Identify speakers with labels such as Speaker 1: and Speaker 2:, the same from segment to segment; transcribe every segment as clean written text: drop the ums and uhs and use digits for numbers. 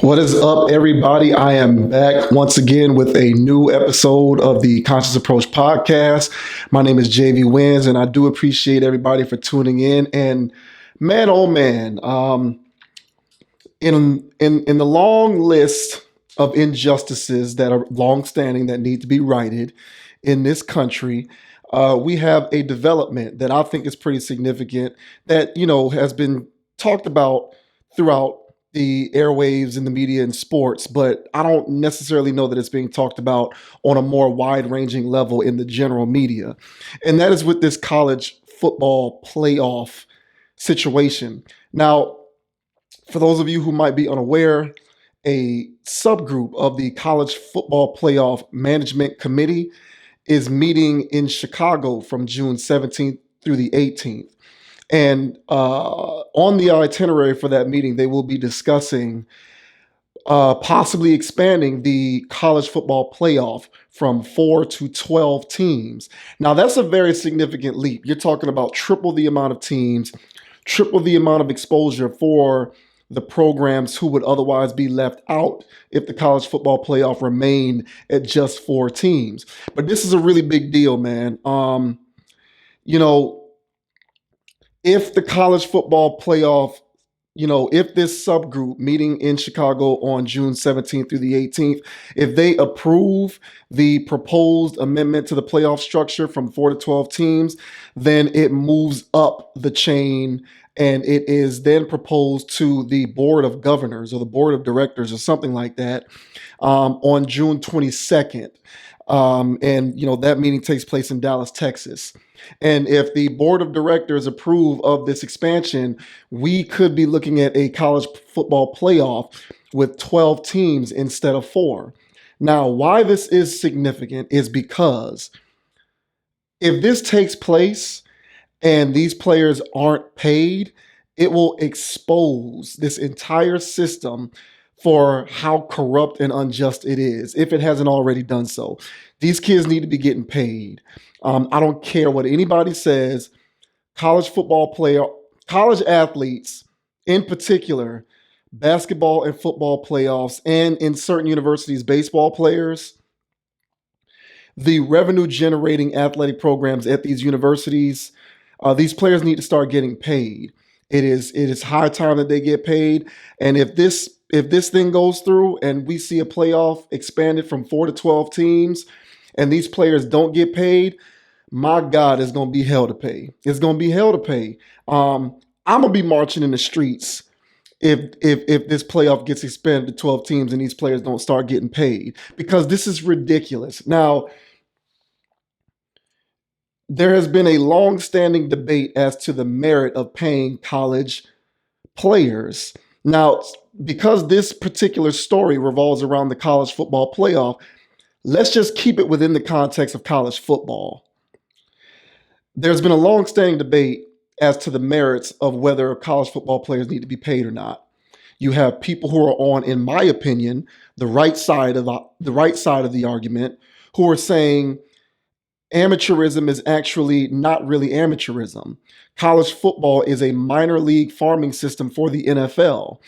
Speaker 1: What is up, everybody? I am back once again with a new episode of the Conscious Approach podcast. My name is JV Wins, and I do appreciate everybody for tuning in. And man, oh man, in the long list of injustices that are longstanding that need to be righted in this country, we have a development that I think is pretty significant that has been talked about throughout the airwaves and the media and sports, but I don't necessarily know that it's being talked about on a more wide-ranging level in the general media. And that is with this college football playoff situation. Now, for those of you who might be unaware, a subgroup of the College Football Playoff Management Committee is meeting in Chicago from June 17th through the 18th. And on the itinerary for that meeting, they will be discussing possibly expanding the college football playoff from 4 to 12 teams. Now, that's a very significant leap. You're talking about triple the amount of teams, triple the amount of exposure for the programs who would otherwise be left out if the college football playoff remained at just 4 teams. But this is a really big deal, man. If the college football playoff, if this subgroup meeting in Chicago on June 17th through the 18th, if they approve the proposed amendment to the playoff structure from 4 to 12 teams, then it moves up the chain and it is then proposed to the board of governors or the board of directors or something like that on June 22nd. That meeting takes place in Dallas, Texas. And if the board of directors approve of this expansion, we could be looking at a college football playoff with 12 teams instead of 4. Now, why this is significant is because if this takes place and these players aren't paid, it will expose this entire system for how corrupt and unjust it is, if it hasn't already done so. These kids need to be getting paid. I don't care what anybody says. College athletes, in particular, basketball and football playoffs, and in certain universities, baseball players, the revenue generating athletic programs at these universities, these players need to start getting paid. It is high time that they get paid. And if this thing goes through and we see a playoff expanded from 4 to 12 teams and these players don't get paid, my God, it's going to be hell to pay. It's going to be hell to pay. I'm going to be marching in the streets if this playoff gets expanded to 12 teams and these players don't start getting paid, because this is ridiculous. Now, there has been a long-standing debate as to the merit of paying college players. Now, because this particular story revolves around the college football playoff, let's just keep it within the context of college football. There's been a long-standing debate as to the merits of whether college football players need to be paid or not. You have people who are on, in my opinion, the right side of the argument, who are saying amateurism is actually not really amateurism. College football is a minor league farming system for the NFL,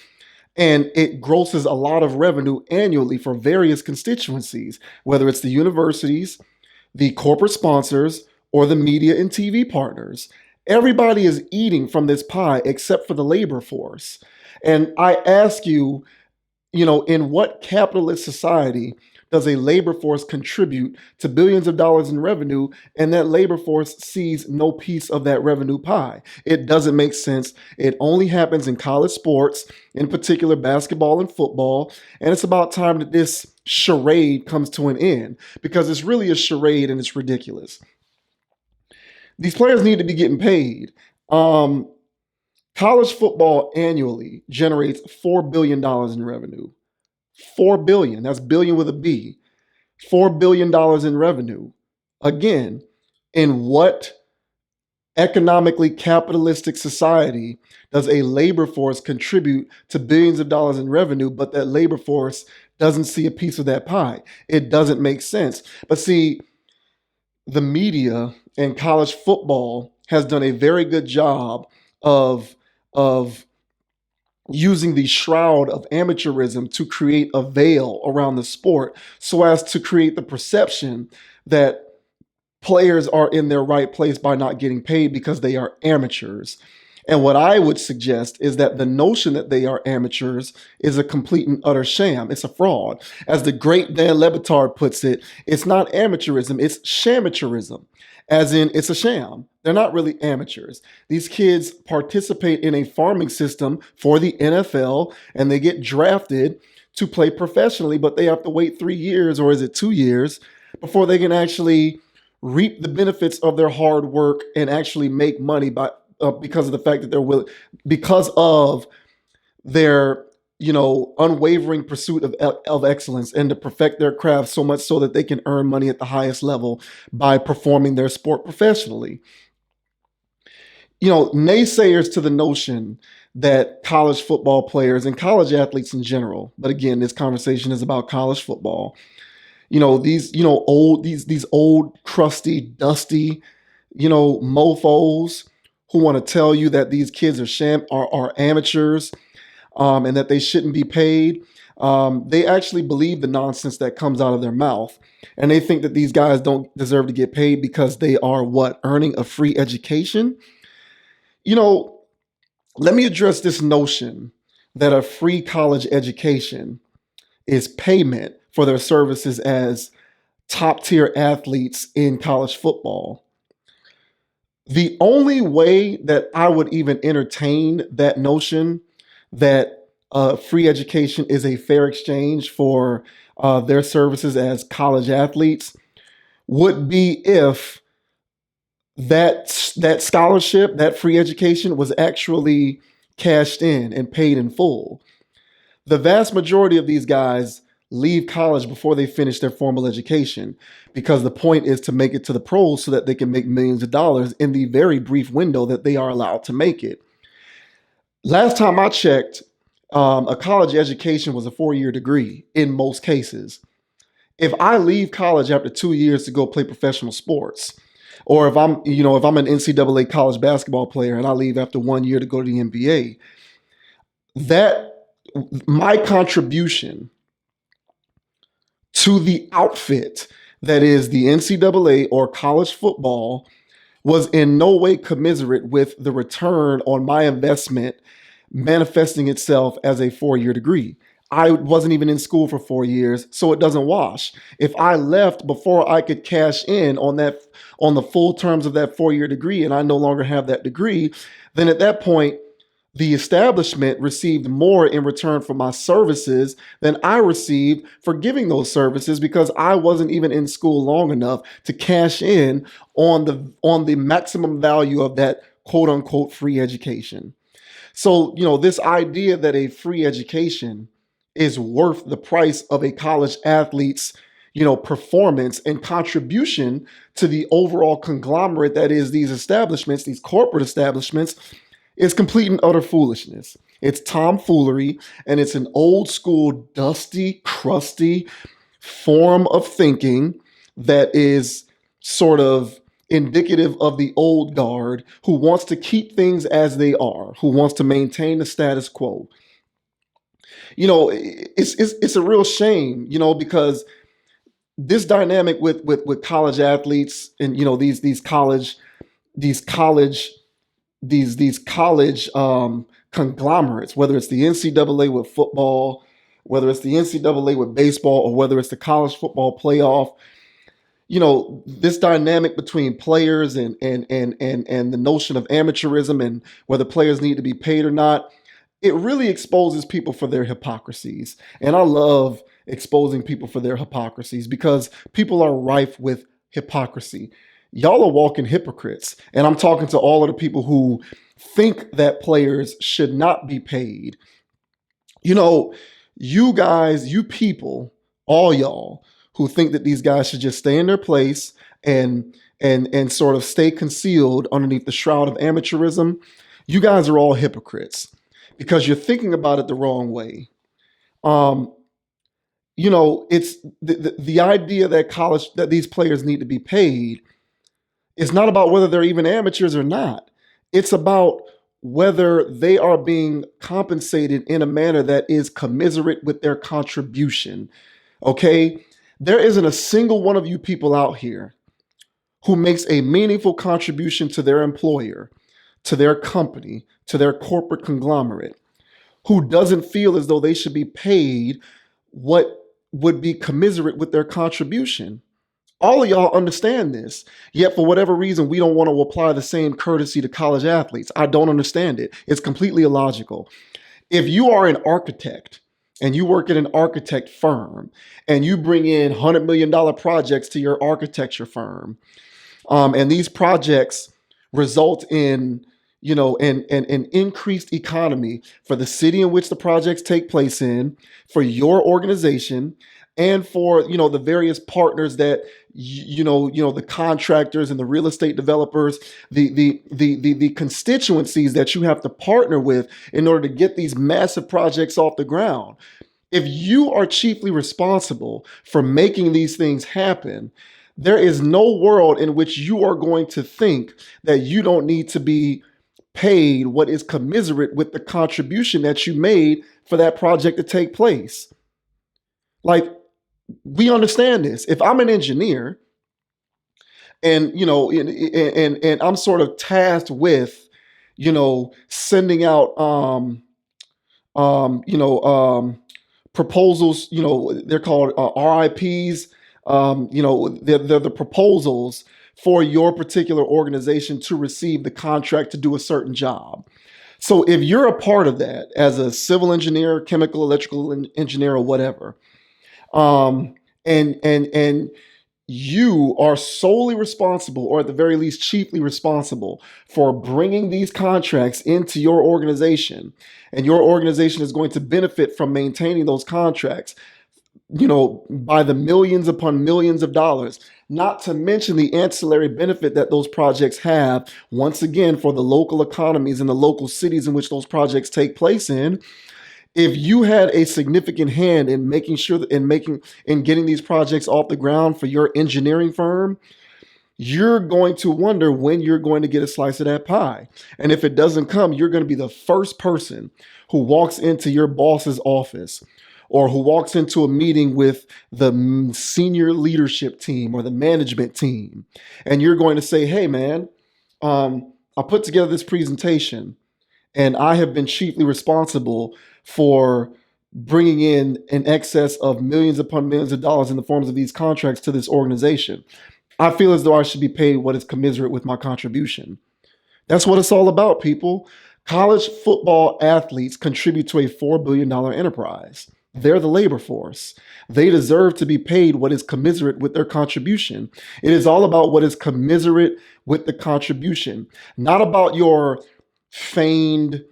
Speaker 1: and it grosses a lot of revenue annually for various constituencies, whether it's the universities, the corporate sponsors, or the media and TV partners. Everybody is eating from this pie except for the labor force. And I ask you, in what capitalist society does a labor force contribute to billions of dollars in revenue, and that labor force sees no piece of that revenue pie? It doesn't make sense. It only happens in college sports, in particular basketball and football. And it's about time that this charade comes to an end, because it's really a charade and it's ridiculous. These players need to be getting paid. College football annually generates $4 billion in revenue. $4 billion. That's billion with a B. $4 billion in revenue. Again, in what economically capitalistic society does a labor force contribute to billions of dollars in revenue, but that labor force doesn't see a piece of that pie? It doesn't make sense. But see, the media and college football has done a very good job of using the shroud of amateurism to create a veil around the sport so as to create the perception that players are in their right place by not getting paid because they are amateurs. And what I would suggest is that the notion that they are amateurs is a complete and utter sham. It's a fraud. As the great Dan Le Batard puts it, it's not amateurism, it's shamateurism, as in it's a sham. They're not really amateurs. These kids participate in a farming system for the NFL and they get drafted to play professionally, but they have to wait 3 years, or is it 2 years, before they can actually reap the benefits of their hard work and actually make money because of the fact that they're willing, because of their unwavering pursuit of excellence and to perfect their craft so much so that they can earn money at the highest level by performing their sport professionally. Naysayers to the notion that college football players and college athletes in general, but again, this conversation is about college football. These old, crusty, dusty, mofos who want to tell you that these kids are amateurs, and that they shouldn't be paid. They actually believe the nonsense that comes out of their mouth, and they think that these guys don't deserve to get paid because they are earning a free education. Let me address this notion that a free college education is payment for their services as top tier athletes in college football. The only way that I would even entertain that notion that free education is a fair exchange for their services as college athletes would be if that scholarship, that free education, was actually cashed in and paid in full. The vast majority of these guys leave college before they finish their formal education because the point is to make it to the pros so that they can make millions of dollars in the very brief window that they are allowed to make it. Last time I checked, a college education was a 4-year degree in most cases. If I leave college after 2 years to go play professional sports, or if I'm an NCAA college basketball player and I leave after 1 year to go to the NBA, that my contribution to the outfit that is the NCAA or college football was in no way commensurate with the return on my investment manifesting itself as a 4-year degree. I wasn't even in school for 4 years, so it doesn't wash. If I left before I could cash in on the full terms of that 4-year degree and I no longer have that degree, then at that point, the establishment received more in return for my services than I received for giving those services because I wasn't even in school long enough to cash in on the maximum value of that quote unquote free education. So, this idea that a free education is worth the price of a college athlete's, performance and contribution to the overall conglomerate that is these establishments, these corporate establishments, is complete and utter foolishness. It's tomfoolery, and it's an old school, dusty, crusty form of thinking that is sort of indicative of the old guard who wants to keep things as they are, who wants to maintain the status quo. It's a real shame, because this dynamic with college athletes and these college conglomerates, whether it's the NCAA with football, whether it's the NCAA with baseball, or whether it's the college football playoff, this dynamic between players and the notion of amateurism and whether players need to be paid or not, it really exposes people for their hypocrisies. And I love exposing people for their hypocrisies because people are rife with hypocrisy. Y'all are walking hypocrites. And I'm talking to all of the people who think that players should not be paid. You guys, you people, all y'all who think that these guys should just stay in their place and sort of stay concealed underneath the shroud of amateurism, you guys are all hypocrites because you're thinking about it the wrong way. It's the idea that these players need to be paid. It's not about whether they're even amateurs or not. It's about whether they are being compensated in a manner that is commensurate with their contribution. Okay? There isn't a single one of you people out here who makes a meaningful contribution to their employer, to their company, to their corporate conglomerate, who doesn't feel as though they should be paid what would be commiserate with their contribution. All of y'all understand this, yet for whatever reason, we don't want to apply the same courtesy to college athletes. I don't understand it. It's completely illogical. If you are an architect and you work at an architect firm and you bring in $100 million projects to your architecture firm, and these projects result in an increased economy for the city in which the projects take place in, for your organization, and for the various partners that the contractors and the real estate developers, the constituencies that you have to partner with in order to get these massive projects off the ground. If you are chiefly responsible for making these things happen, there is no world in which you are going to think that you don't need to be paid what is commensurate with the contribution that you made for that project to take place. Like, we understand this. If I'm an engineer and I'm sort of tasked with sending out proposals, they're called RIPs. They're the proposals for your particular organization to receive the contract to do a certain job. So if you're a part of that as a civil engineer, chemical, electrical engineer, or whatever, and you are solely responsible, or at the very least chiefly responsible, for bringing these contracts into your organization, and your organization is going to benefit from maintaining those contracts, by the millions upon millions of dollars, not to mention the ancillary benefit that those projects have, once again, for the local economies and the local cities in which those projects take place in. If you had a significant hand in making sure that in getting these projects off the ground for your engineering firm, you're going to wonder when you're going to get a slice of that pie. And if it doesn't come, you're going to be the first person who walks into your boss's office, or who walks into a meeting with the senior leadership team or the management team. And you're going to say, hey, man, I put together this presentation and I have been chiefly responsible for bringing in excess of millions upon millions of dollars in the forms of these contracts to this organization. I feel as though I should be paid what is commensurate with my contribution. That's what it's all about, people. College football athletes contribute to a $4 billion enterprise. They're the labor force. They deserve to be paid what is commensurate with their contribution. It is all about what is commensurate with the contribution, not about your feigned,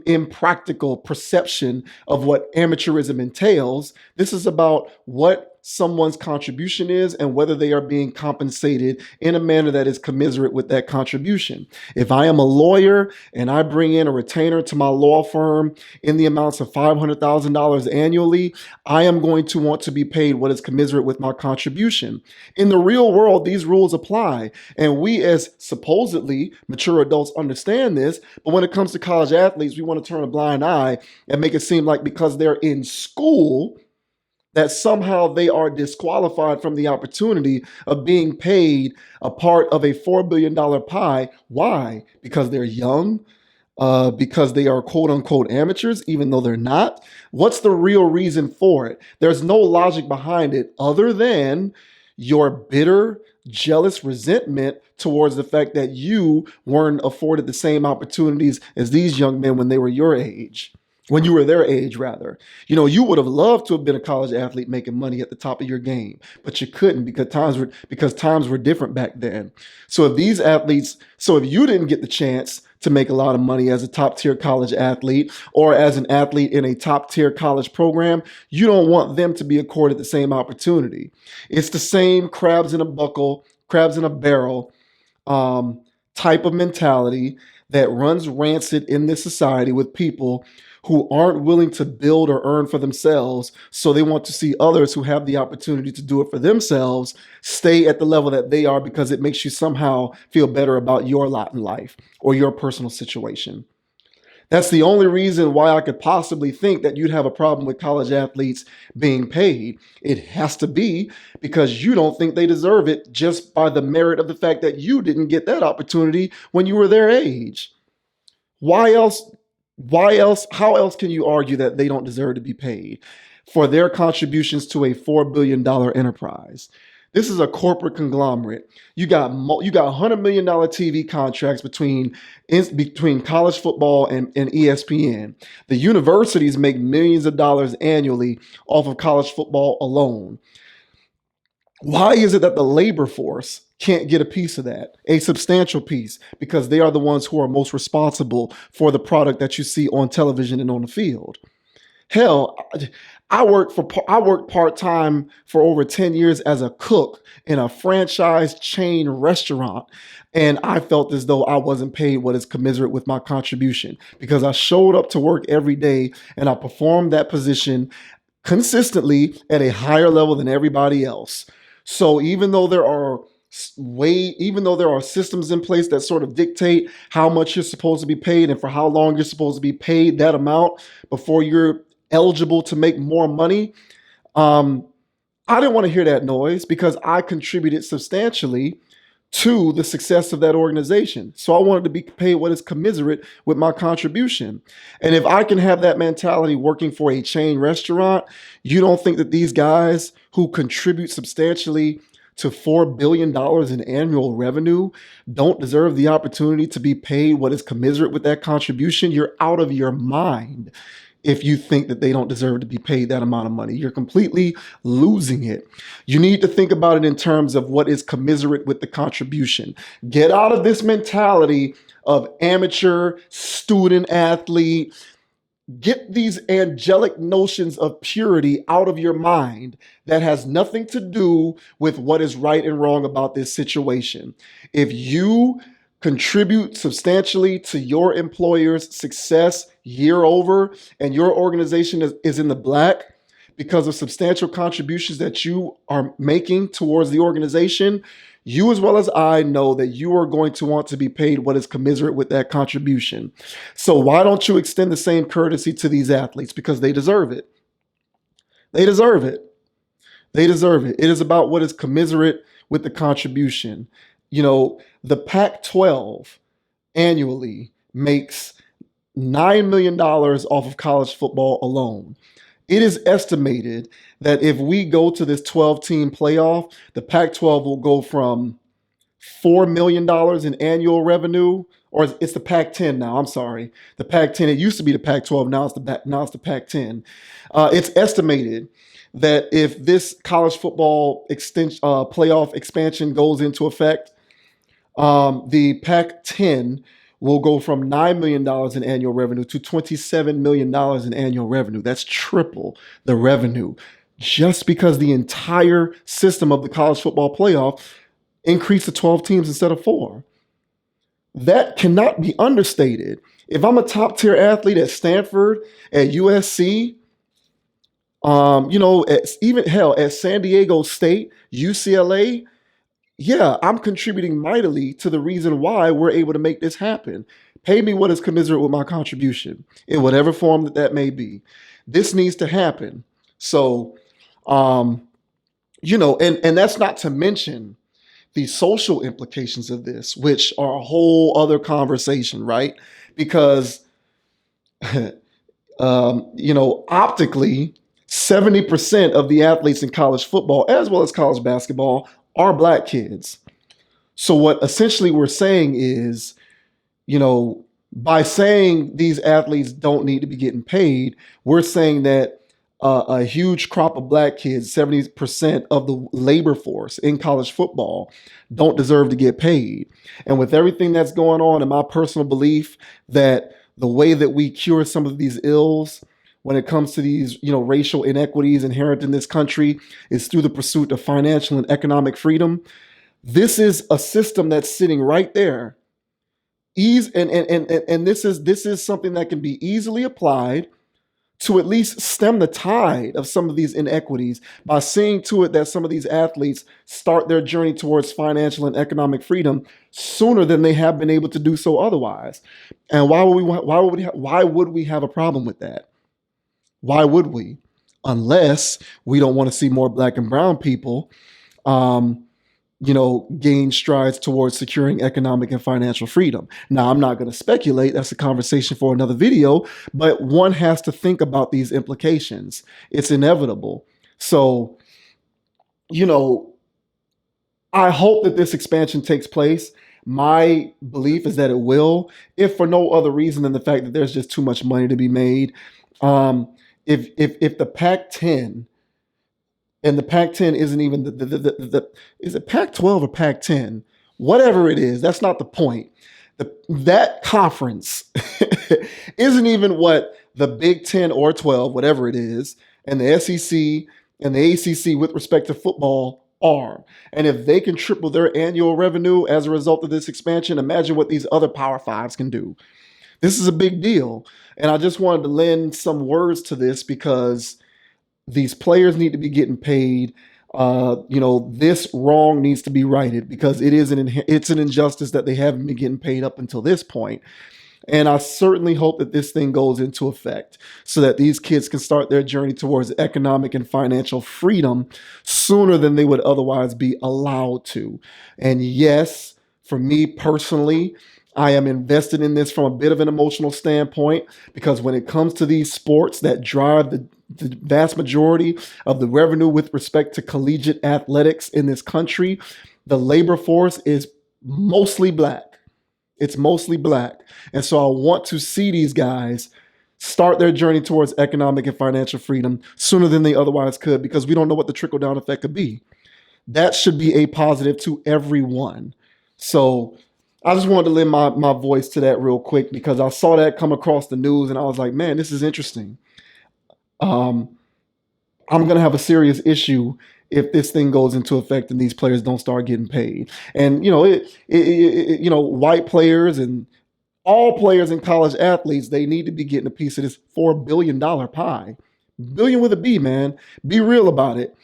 Speaker 1: impractical perception of what amateurism entails. This is about what someone's contribution is and whether they are being compensated in a manner that is commensurate with that contribution. If I am a lawyer and I bring in a retainer to my law firm in the amounts of $500,000 annually, I am going to want to be paid what is commensurate with my contribution. In the real world, these rules apply, and we as supposedly mature adults understand this, but when it comes to college athletes, we want to turn a blind eye and make it seem like because they're in school, that somehow they are disqualified from the opportunity of being paid a part of a $4 billion pie. Why? Because they're young? Because they are quote unquote amateurs, even though they're not? What's the real reason for it? There's no logic behind it other than your bitter, jealous resentment towards the fact that you weren't afforded the same opportunities as these young men when they were your age. When you were their age, rather. You would have loved to have been a college athlete making money at the top of your game, but you couldn't because times were different back then. So if you didn't get the chance to make a lot of money as a top tier college athlete or as an athlete in a top tier college program, you don't want them to be accorded the same opportunity. It's the same crabs in a barrel type of mentality that runs rancid in this society with people who aren't willing to build or earn for themselves. So they want to see others who have the opportunity to do it for themselves stay at the level that they are because it makes you somehow feel better about your lot in life or your personal situation. That's the only reason why I could possibly think that you'd have a problem with college athletes being paid. It has to be because you don't think they deserve it just by the merit of the fact that you didn't get that opportunity when you were their age. Why else? Why else? How else can you argue that they don't deserve to be paid for their contributions to a $4 billion enterprise? This is a corporate conglomerate. You got $100 million TV contracts between college football and ESPN. The universities make millions of dollars annually off of college football alone. Why is it that the labor force can't get a piece of that, a substantial piece, because they are the ones who are most responsible for the product that you see on television and on the field? Hell, I worked part-time for over 10 years as a cook in a franchise chain restaurant, and I felt as though I wasn't paid what is commensurate with my contribution because I showed up to work every day and I performed that position consistently at a higher level than everybody else. So even though there are systems in place that sort of dictate how much you're supposed to be paid and for how long you're supposed to be paid that amount before you're eligible to make more money, I didn't want to hear that noise because I contributed substantially to the success of that organization. So I wanted to be paid what is commensurate with my contribution. And if I can have that mentality working for a chain restaurant, you don't think that these guys who contribute substantially to $4 billion in annual revenue don't deserve the opportunity to be paid what is commensurate with that contribution? You're out of your mind if you think that they don't deserve to be paid that amount of money. You're completely losing it. You need to think about it in terms of what is commensurate with the contribution. Get out of this mentality of amateur, student athlete. Get these angelic notions of purity out of your mind that has nothing to do with what is right and wrong about this situation. If you contribute substantially to your employer's success year over and your organization is in the black because of substantial contributions that you are making towards the organization, you as well as I know that you are going to want to be paid what is commensurate with that contribution. So why don't you extend the same courtesy to these athletes? Because they deserve it. They deserve it. They deserve it. It is about what is commensurate with the contribution. You know, the Pac-12 annually makes $9 million off of college football alone. It is estimated that if we go to this 12-team playoff, the Pac-12 will go from $4 million in annual revenue, or it's the Pac-10 now. I'm sorry, the Pac-10. It used to be the Pac-12. Now it's the Pac-10. It's estimated that if this college football playoff expansion goes into effect, the Pac-10 will go from $9 million in annual revenue to $27 million in annual revenue. That's triple the revenue just because the entire system of the college football playoff increased to 12 teams instead of 4. That cannot be understated. If I'm a top tier athlete at Stanford, at USC, at San Diego State, UCLA, yeah, I'm contributing mightily to the reason why we're able to make this happen. Pay me what is commensurate with my contribution in whatever form that may be. This needs to happen. So, and that's not to mention the social implications of this, which are a whole other conversation, right? Because, optically, 70% of the athletes in college football, as well as college basketball, are Black kids. So what essentially we're saying is, by saying these athletes don't need to be getting paid, we're saying that a huge crop of Black kids, 70% of the labor force in college football, don't deserve to get paid. And with everything that's going on, in my personal belief that the way that we cure some of these ills when it comes to these, racial inequities inherent in this country is through the pursuit of financial and economic freedom. This is a system that's sitting right there. And this is something that can be easily applied to at least stem the tide of some of these inequities by seeing to it that some of these athletes start their journey towards financial and economic freedom sooner than they have been able to do so otherwise. And why would we have a problem with that? Why would we? Unless we don't want to see more black and brown people gain strides towards securing economic and financial freedom. Now, I'm not going to speculate. That's a conversation for another video, but one has to think about these implications. It's inevitable. So, I hope that this expansion takes place. My belief is that it will, if for no other reason than the fact that there's just too much money to be made. If the Pac-10, and the Pac-10 isn't even is it Pac-12 or Pac-10? Whatever it is, that's not the point. That conference isn't even what the Big 10 or 12, whatever it is, and the SEC and the ACC with respect to football are. And if they can triple their annual revenue as a result of this expansion, imagine what these other Power Fives can do. This is a big deal. And I just wanted to lend some words to this because these players need to be getting paid. This wrong needs to be righted because it's an injustice that they haven't been getting paid up until this point. And I certainly hope that this thing goes into effect so that these kids can start their journey towards economic and financial freedom sooner than they would otherwise be allowed to. And yes, for me personally, I am invested in this from a bit of an emotional standpoint because when it comes to these sports that drive the vast majority of the revenue with respect to collegiate athletics in this country, the labor force is mostly black. It's mostly black. And so I want to see these guys start their journey towards economic and financial freedom sooner than they otherwise could because we don't know what the trickle-down effect could be. That should be a positive to everyone. So I just wanted to lend my voice to that real quick because I saw that come across the news and I was like, man, this is interesting. I'm going to have a serious issue if this thing goes into effect and these players don't start getting paid. And, white players and all players and college athletes, they need to be getting a piece of this $4 billion pie. Billion with a B, man. Be real about it.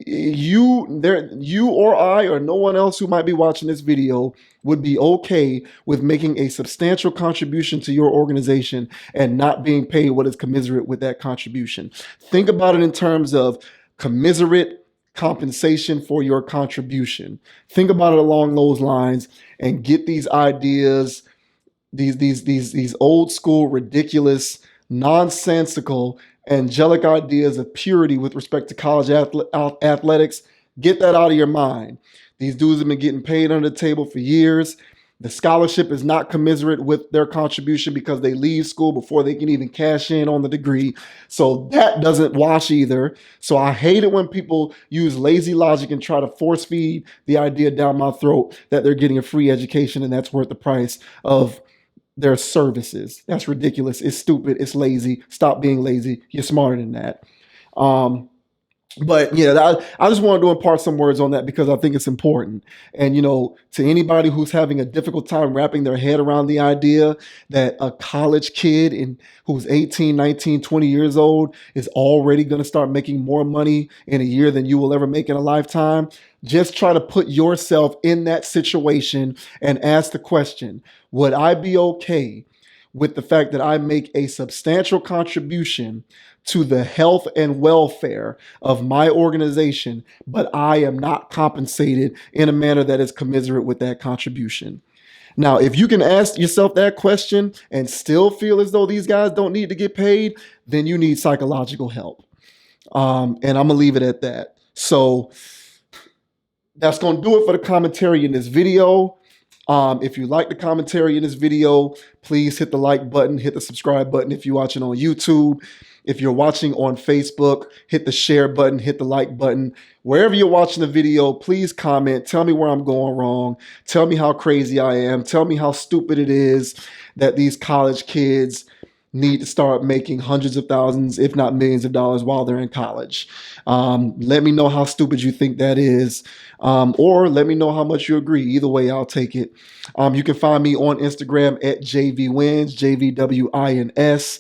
Speaker 1: You or I or no one else who might be watching this video would be okay with making a substantial contribution to your organization and not being paid what is commensurate with that contribution. Think about it in terms of commensurate compensation for your contribution. Think about it along those lines and get these ideas, these old school, ridiculous, nonsensical, angelic ideas of purity with respect to college athletics. Get that out of your mind. These dudes have been getting paid under the table for years. The scholarship is not commensurate with their contribution because they leave school before they can even cash in on the degree. So that doesn't wash either. So I hate it when people use lazy logic and try to force feed the idea down my throat that they're getting a free education and that's worth the price of their services. That's ridiculous. It's stupid. It's lazy. Stop being lazy. You're smarter than that. But yeah, I just wanted to impart some words on that because I think it's important. And, to anybody who's having a difficult time wrapping their head around the idea that a college kid who's 18, 19, 20 years old is already going to start making more money in a year than you will ever make in a lifetime, just try to put yourself in that situation and ask the question, would I be okay with the fact that I make a substantial contribution to the health and welfare of my organization, but I am not compensated in a manner that is commensurate with that contribution? Now, if you can ask yourself that question and still feel as though these guys don't need to get paid, then you need psychological help. And I'm going to leave it at that. So that's going to do it for the commentary in this video. If you like the commentary in this video, please hit the like button, hit the subscribe button if you're watching on YouTube. If you're watching on Facebook, hit the share button, hit the like button. Wherever you're watching the video, please comment. Tell me where I'm going wrong. Tell me how crazy I am. Tell me how stupid it is that these college kids need to start making hundreds of thousands, if not millions of dollars while they're in college. Let me know how stupid you think that is. Or let me know how much you agree. Either way, I'll take it. You can find me on Instagram at JVWins, JVWINS.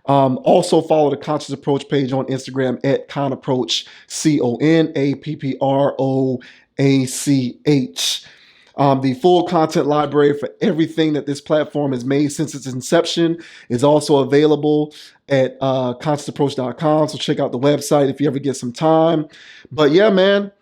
Speaker 1: Also follow the Conscious Approach page on Instagram at Conapproach, CONAPPROACH. The full content library for everything that this platform has made since its inception is also available at consciousapproach.com. So check out the website if you ever get some time. But yeah, man,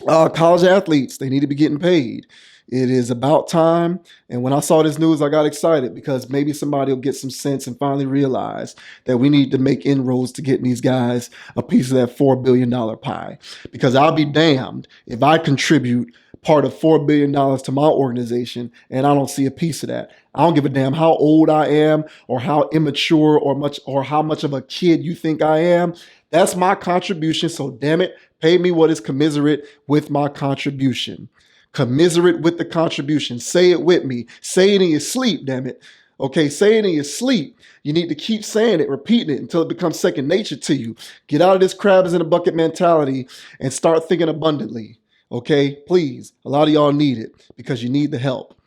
Speaker 1: college athletes, they need to be getting paid. It is about time. And when I saw this news, I got excited because maybe somebody will get some sense and finally realize that we need to make inroads to getting these guys a piece of that $4 billion pie. Because I'll be damned if I contribute part of $4 billion to my organization and I don't see a piece of that. I don't give a damn how old I am or how immature or how much of a kid you think I am. That's my contribution. So damn it, pay me what is commensurate with my contribution. Commiserate with the contribution. Say it with me. Say it in your sleep, damn it. Okay, say it in your sleep. You need to keep saying it, repeating it until it becomes second nature to you. Get out of this crabs in a bucket mentality and start thinking abundantly. Okay, please. A lot of y'all need it because you need the help.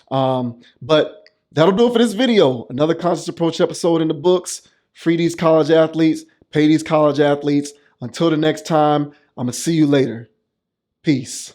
Speaker 1: But that'll do it for this video. Another Conscious Approach episode in the books. Free these college athletes. Pay these college athletes. Until the next time, I'm going to see you later. Peace.